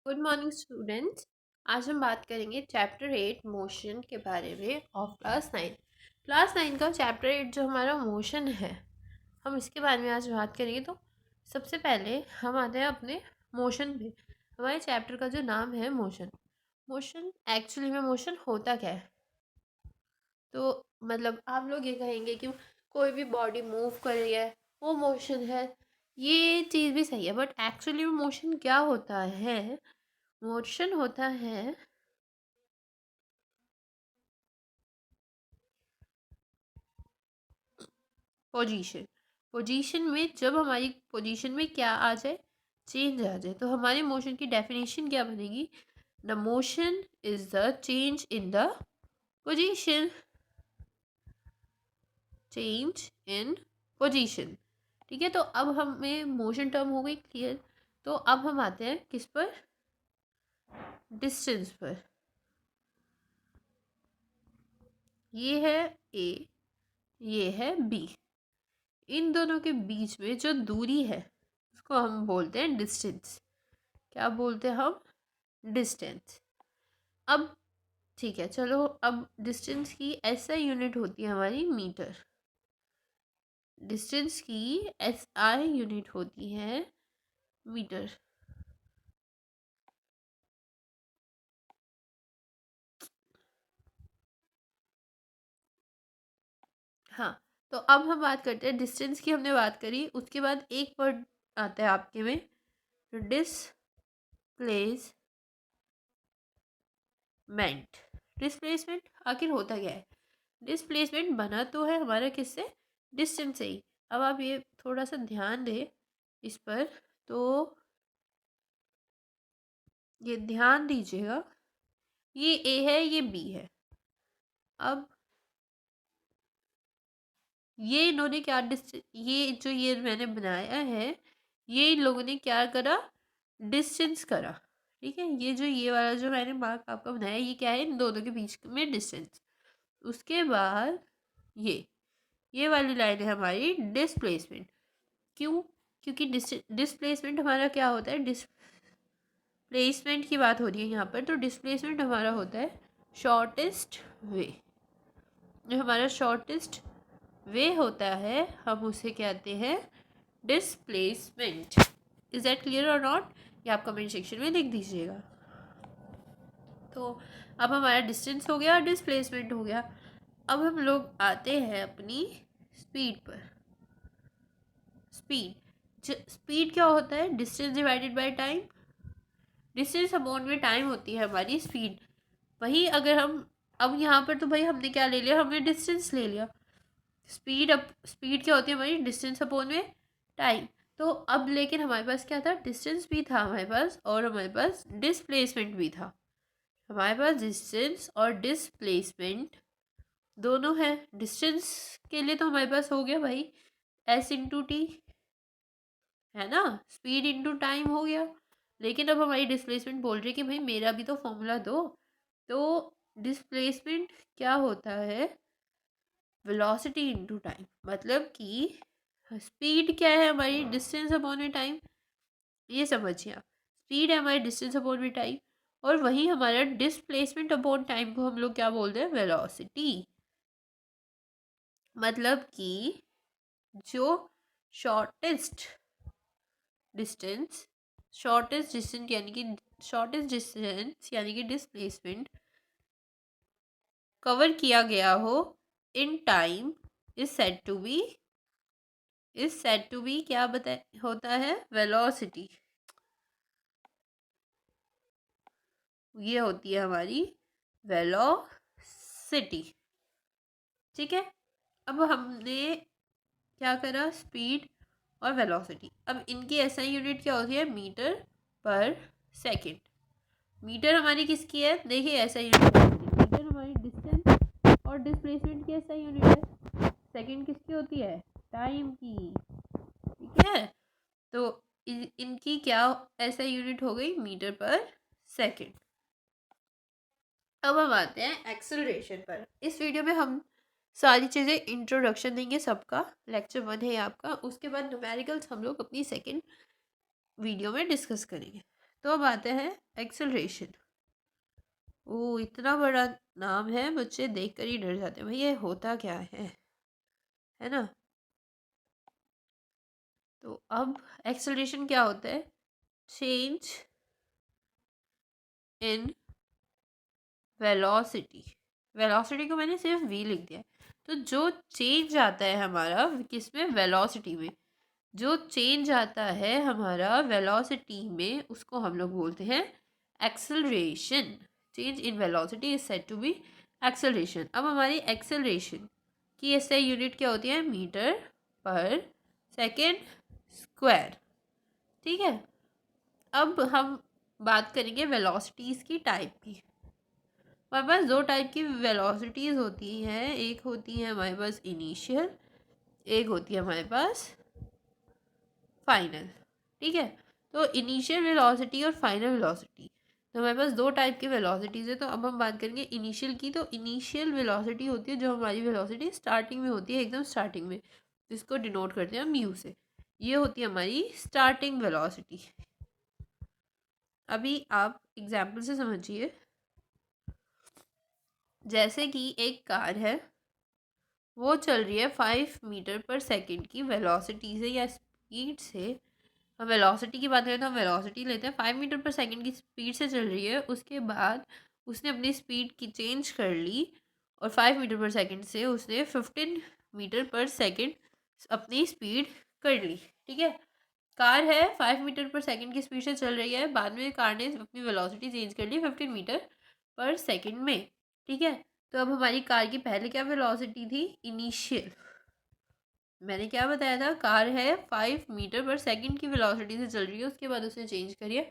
Good morning students. आज हम बात करेंगे चैप्टर 8 मोशन के बारे में ऑफ क्लास 9 का चैप्टर 8 जो हमारा मोशन है, हम इसके बारे में आज बात करेंगे। तो सबसे पहले हम आते हैं अपने मोशन पे। हमारे चैप्टर का जो नाम है मोशन। मोशन एक्चुअली में मोशन होता क्या है? तो मतलब आप लोग ये कहेंगे कि कोई भी बॉडी मूव कर रही है वो मोशन है। ये चीज़ भी सही है, बट एक्चुअली में मोशन क्या होता है? मोशन होता है पोजीशन। पोजीशन में जब हमारी पोजीशन में क्या आ जाए, चेंज आ जाए, तो हमारे मोशन की डेफिनेशन क्या बनेगी? The motion is the change in the position. Change in position. ठीक है, तो अब हमें मोशन टर्म हो गई क्लियर। तो अब हम आते हैं किस पर? डिस्टेंस पर। ये है ए, ये है बी। इन दोनों के बीच में जो दूरी है उसको हम बोलते हैं डिस्टेंस। क्या बोलते हैं हम? डिस्टेंस। अब ठीक है, चलो, अब डिस्टेंस की ऐसा यूनिट होती है हमारी मीटर। डिस्टेंस की एस आई यूनिट होती है मीटर। हाँ, तो अब हम बात करते हैं डिस्टेंस की। हमने बात करी, उसके बाद एक वर्ड आता है आपके में, डिस्प्लेसमेंट। डिस्प्लेसमेंट आखिर होता क्या है? डिस्प्लेसमेंट बना तो है हमारा किससे? डिस्टेंस से ही। अब आप ये थोड़ा सा ध्यान दें इस पर, तो ये ध्यान दीजिएगा, ये ए है, ये बी है। अब ये इन्होंने क्या ये जो ये मैंने बनाया है, ये इन लोगों ने क्या करा? डिस्टेंस करा। ठीक है, ये जो ये वाला जो मैंने मार्क आपका बनाया, ये क्या है? इन दोनों के बीच में डिस्टेंस। उसके बाद ये वाली लाइन है हमारी डिस्प्लेसमेंट। क्यों? क्योंकि डिस्प्लेसमेंट हमारा क्या होता है? डिस्प्लेसमेंट की बात हो रही है यहाँ पर, तो डिस्प्लेसमेंट हमारा होता है शॉर्टेस्ट वे। जो हमारा शॉर्टेस्ट वे होता है हम उसे कहते हैं डिस्प्लेसमेंट। इज दैट क्लियर और नॉट? ये आप कमेंट सेक्शन में लिख दीजिएगा। तो अब हमारा डिस्टेंस हो गया, डिस्प्लेसमेंट हो गया। अब हम लोग आते हैं अपनी स्पीड पर। स्पीड क्या होता है? Distance divided by time. Distance upon में टाइम होती है हमारी स्पीड। वही अगर हम अब यहाँ पर, तो भाई हमने क्या ले लिया? हमने डिस्टेंस ले लिया। स्पीड क्या होती है हमारी? डिस्टेंस अपॉन में टाइम। तो अब लेकिन हमारे पास क्या था? डिस्टेंस भी था हमारे पास, और हमारे पास डिस्प्लेसमेंट भी था। हमारे पास डिस्टेंस और डिस्प्लेसमेंट दोनों है। डिस्टेंस के लिए तो हमारे पास हो गया भाई एस इंटू टी, है ना? स्पीड इंटू टाइम हो गया। लेकिन अब हमारी डिस्प्लेसमेंट बोल रही है कि भाई मेरा भी तो फॉर्मूला दो। तो डिस्प्लेसमेंट क्या होता है? Velocity into time. मतलब कि स्पीड क्या है हमारी? डिस्टेंस अपॉन में टाइम। ये समझिए आप, स्पीड है हमारी डिस्टेंस अपॉन में टाइम, और वही हमारा डिस्प्लेसमेंट अपॉन टाइम को हम लोग क्या बोलते हैं? वेलोसिटी। मतलब कि जो शॉर्टेस्ट डिस्टेंस शॉर्टेस्ट डिस्टेंस यानी कि डिस्प्लेसमेंट कवर किया गया हो in time is said to be क्या बता होता है? वेलोसिटी। ये होती है हमारी वेलोसिटी। ठीक है, अब हमने क्या करा? स्पीड और वेलोसिटी। अब इनकी एसआई यूनिट क्या होती है? मीटर पर सेकंड। मीटर हमारी किसकी है? देखिए एसआई यूनिट, मीटर हमारी डिस्टेंस और डिस्प्लेसमेंट की एसआई यूनिट है। सेकंड किसकी होती है? टाइम की। ठीक है, तो इनकी क्या एसआई यूनिट हो गई? मीटर पर सेकंड। अब हम आते हैं एक्सेलरेशन पर। इस वीडियो में हम सारी चीज़ें इंट्रोडक्शन देंगे सबका। लेक्चर 1 है आपका। उसके बाद न्यूमेरिकल्स हम लोग अपनी सेकंड वीडियो में डिस्कस करेंगे। तो अब आते हैं एक्सेलरेशन। ओ इतना बड़ा नाम है, बच्चे देखकर ही डर जाते हैं भाई ये होता क्या है ना। तो अब एक्सेलरेशन क्या होता है? Change in velocity. वेलोसिटी को मैंने सिर्फ वी लिख दिया है। तो जो चेंज आता है हमारा किसमें? वेलोसिटी में। जो चेंज आता है हमारा वेलोसिटी में उसको हम लोग बोलते हैं acceleration. Change in velocity is said to be acceleration. अब हमारी एक्सेलरेशन की एसआई यूनिट क्या होती है? Metre per second square. ठीक है। अब हम बात करेंगे वेलोसिटीज़ की टाइप की। हमारे पास दो टाइप की वेलोसिटीज़ होती हैं, एक होती है हमारे पास इनिशियल, एक होती है हमारे पास फाइनल। ठीक है। तो इनिशियल वेलोसिटी और फाइनल वेलोसिटी, तो हमारे पास दो टाइप की वेलोसिटीज़ है। तो अब हम बात करेंगे इनिशियल की। तो इनिशियल वेलोसिटी होती है जो हमारी वेलोसिटी स्टार्टिंग में होती है, एकदम स्टार्टिंग में, जिसको डिनोट करते हैं हम म्यू से। ये होती है हमारी स्टार्टिंग वेलोसिटी। अभी आप एग्जाम्पल से समझिए। जैसे कि एक कार है, वो चल रही है 5 मीटर पर सेकेंड की वेलोसिटी से या स्पीड से। हम वेलोसिटी की बात करें तो हम वेलोसिटी लेते हैं। 5 मीटर पर सेकेंड की स्पीड से चल रही है, उसके बाद उसने अपनी स्पीड की चेंज कर ली और 5 मीटर पर सेकेंड से उसने 15 मीटर पर सेकेंड अपनी स्पीड कर ली। ठीक है। कार है 5 मीटर पर सेकेंड की स्पीड से चल रही है, बाद में कार ने अपनी वेलोसिटी चेंज कर ली 15 मीटर पर सेकेंड में। ठीक है। तो अब हमारी कार की पहले क्या वेलोसिटी थी? इनिशियल। मैंने क्या बताया था? कार है 5 मीटर पर सेकेंड की वेलोसिटी से चल रही है, उसके बाद उसने चेंज करी है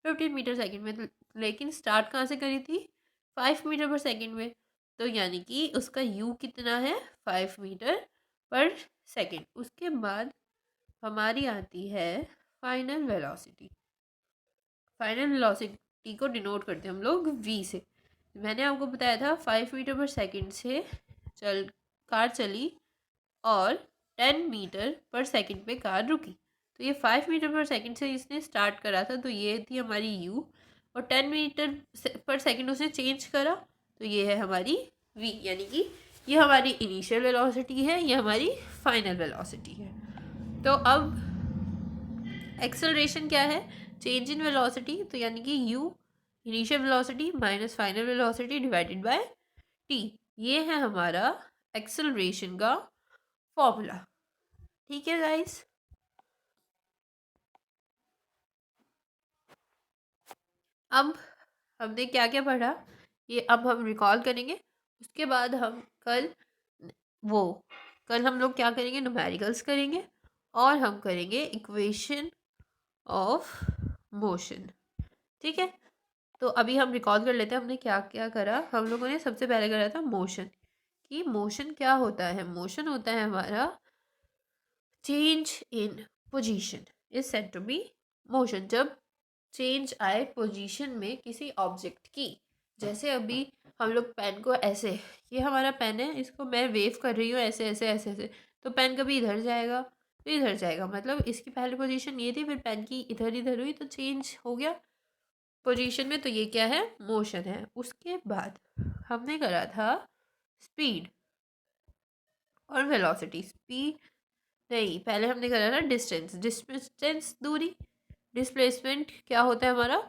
15 मीटर सेकेंड में। लेकिन स्टार्ट कहाँ से करी थी? 5 मीटर पर सेकेंड में। तो यानी कि उसका यू कितना है? 5 मीटर पर सेकेंड। उसके बाद हमारी आती है फाइनल वेलोसिटी। फाइनल वेलोसिटी को डिनोट करते हैं हम लोग वी से। मैंने आपको बताया था 5 मीटर पर सेकेंड से कार चली और 10 मीटर पर सेकेंड पे कार रुकी। तो ये 5 मीटर पर सेकेंड से इसने स्टार्ट करा था, तो ये थी हमारी यू। और 10 मीटर पर सेकेंड उसने चेंज करा, तो ये है हमारी वी। यानी कि ये हमारी इनिशियल वेलोसिटी है, ये हमारी फाइनल वेलोसिटी है। तो अब एक्सेलरेशन क्या है? Change in velocity. तो यानी कि you initial velocity minus final velocity divided by T. ये है हमारा एक्सेलरेशन का फॉर्मूला। ठीक है गाइस। अब हमने क्या क्या पढ़ा ये अब हम रिकॉल करेंगे। उसके बाद हम वो कल हम लोग क्या करेंगे? न्यूमेरिकल्स करेंगे और हम करेंगे इक्वेशन ऑफ मोशन। ठीक है। तो अभी हम रिकॉल कर लेते हैं हमने क्या क्या करा। हम लोगों ने सबसे पहले करा था मोशन। कि मोशन क्या होता है? मोशन होता है हमारा change in position is said to be motion. जब चेंज आए पोजीशन में किसी ऑब्जेक्ट की, जैसे अभी हम लोग पेन को ऐसे, ये हमारा पेन है, इसको मैं वेव कर रही हूँ ऐसे ऐसे ऐसे ऐसे, तो पेन कभी इधर जाएगा फिर इधर जाएगा, मतलब इसकी पहली पोजीशन ये थी, फिर पेन की इधर इधर हुई तो चेंज हो गया पोजीशन में। तो ये क्या है? मोशन है। उसके बाद हमने करा था स्पीड और वेलोसिटी। स्पीड नहीं, पहले हमने करा था डिस्टेंस। डिस्टेंस दूरी। डिस्प्लेसमेंट क्या होता है हमारा?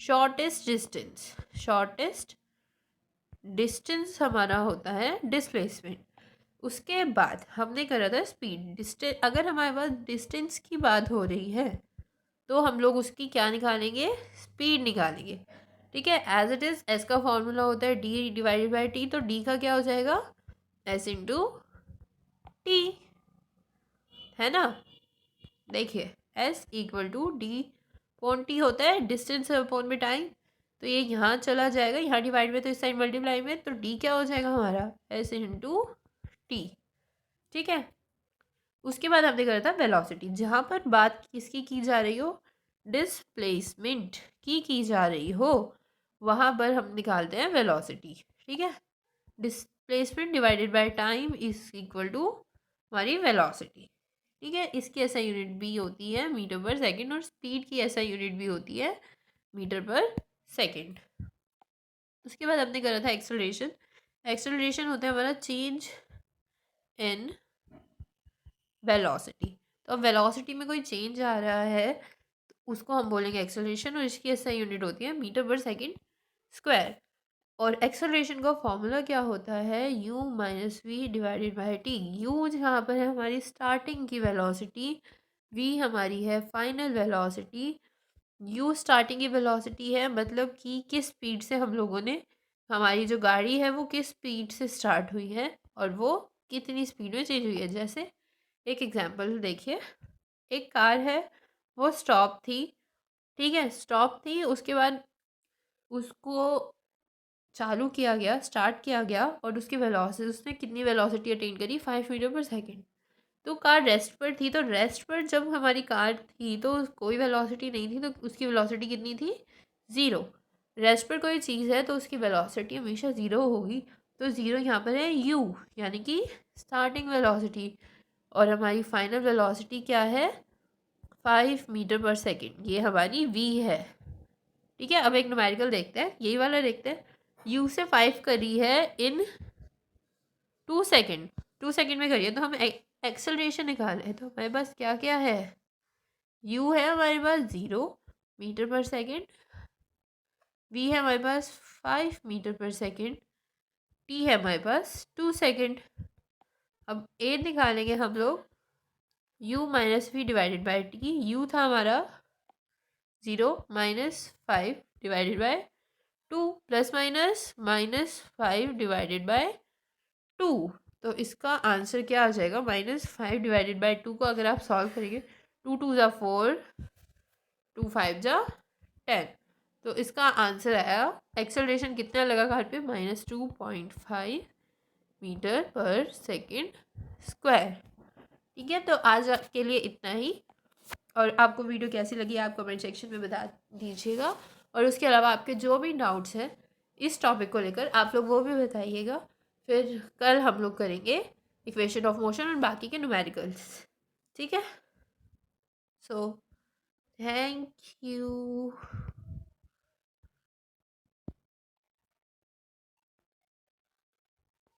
Shortest distance. शॉर्टेस्ट डिस्टेंस हमारा होता है डिस्प्लेसमेंट। उसके बाद हमने करा था स्पीड। डिस्टेंस, अगर हमारे पास डिस्टेंस की बात हो रही है तो हम लोग उसकी क्या निकालेंगे? स्पीड निकालेंगे। ठीक है। एज इट इज़ एस का फॉर्मूला होता है डी डिवाइडेड बाई टी, तो डी का क्या हो जाएगा? एस इंटू टी, है ना। देखिए S equal to D upon T होता है, डिस्टेंस अपॉन में टाइम। तो ये यहाँ चला जाएगा, यहाँ डिवाइड में तो इस साइड मल्टीप्लाई में, तो डी क्या हो जाएगा हमारा? S into T. ठीक है। उसके बाद हमने करा था वेलोसिटी। जहाँ पर बात किसकी की जा रही हो? डिस्प्लेसमेंट की जा रही हो, वहाँ पर हम निकालते हैं वेलोसिटी। ठीक है। Displacement divided by time is equal to हमारी वेलोसिटी। ठीक है। इसकी ऐसा यूनिट भी होती है मीटर पर सेकेंड, और स्पीड की ऐसा यूनिट भी होती है मीटर पर सेकेंड। उसके बाद हमने करा था एक्सेलरेशन। एक्सेलरेशन होता है हमारा चेंज इन वेलोसिटी। तो अब वेलोसिटी में कोई चेंज आ रहा है तो उसको हम बोलेंगे एक्सेलरेशन, और इसकी एसआई यूनिट होती है मीटर पर सेकेंड स्क्वायर। और एक्सेलरेशन का फॉर्मूला क्या होता है, u minus V divided by T. U जहाँ पर है हमारी स्टार्टिंग की वेलोसिटी, v हमारी है फाइनल वेलोसिटी। u स्टार्टिंग की वेलोसिटी है, मतलब कि किस स्पीड से हम लोगों ने, हमारी जो गाड़ी है वो किस स्पीड से स्टार्ट हुई है और वो कितनी स्पीड में चेंज हुई है। जैसे एक एग्जांपल देखिए, एक कार है, वो स्टॉप थी, ठीक है, स्टॉप थी, उसके बाद उसको चालू किया गया, स्टार्ट किया गया, और उसकी वेलोसिटी, उसने कितनी वेलोसिटी अटेन करी, 5 मीटर पर सेकेंड। तो कार रेस्ट पर थी, तो रेस्ट पर जब हमारी कार थी तो कोई वेलोसिटी नहीं थी, तो उसकी वेलोसिटी कितनी थी, ज़ीरो। रेस्ट पर कोई चीज़ है तो उसकी वेलोसिटी हमेशा ज़ीरो होगी। तो ज़ीरो यहाँ पर है u, यानी कि स्टार्टिंग वेलोसिटी, और हमारी फाइनल वेलोसिटी क्या है, 5 मीटर पर सेकेंड, ये हमारी v है। ठीक है, अब एक न्यूमेरिकल देखते हैं, यही वाला देखते हैं। u से 5 करी है इन 2 सेकेंड, 2 सेकेंड में करिए, तो हम एक्सेलरेशन निकाल रहे, तो हमारे पास क्या क्या है, u है हमारे पास 0 मीटर पर सेकेंड, v है हमारे पास 5 मीटर पर सेकेंड, t है हमारे पास 2 सेकेंड। अब a निकालेंगे हम लोग, u minus V divided by T. u था हमारा 0 - 5 divided by 2, plus minus -5 divided by 2। तो इसका आंसर क्या आ जाएगा, -5 डिवाइडेड बाय 2 को अगर आप सॉल्व करेंगे, 2 × 2 = 4, 2 × 5 = 10। तो इसका आंसर आया, एक्सेलरेशन कितना लगा कार पे, -2.5 मीटर पर सेकेंड स्क्वायर। ठीक है, तो आज के लिए इतना ही, और आपको वीडियो कैसी लगी आप कमेंट सेक्शन में बता दीजिएगा। और उसके अलावा आपके जो भी डाउट्स हैं इस टॉपिक को लेकर आप लोग वो भी बताइएगा। फिर कल हम लोग करेंगे इक्वेशन ऑफ मोशन और बाकी के न्यूमेरिकल्स। ठीक है, सो थैंक यू।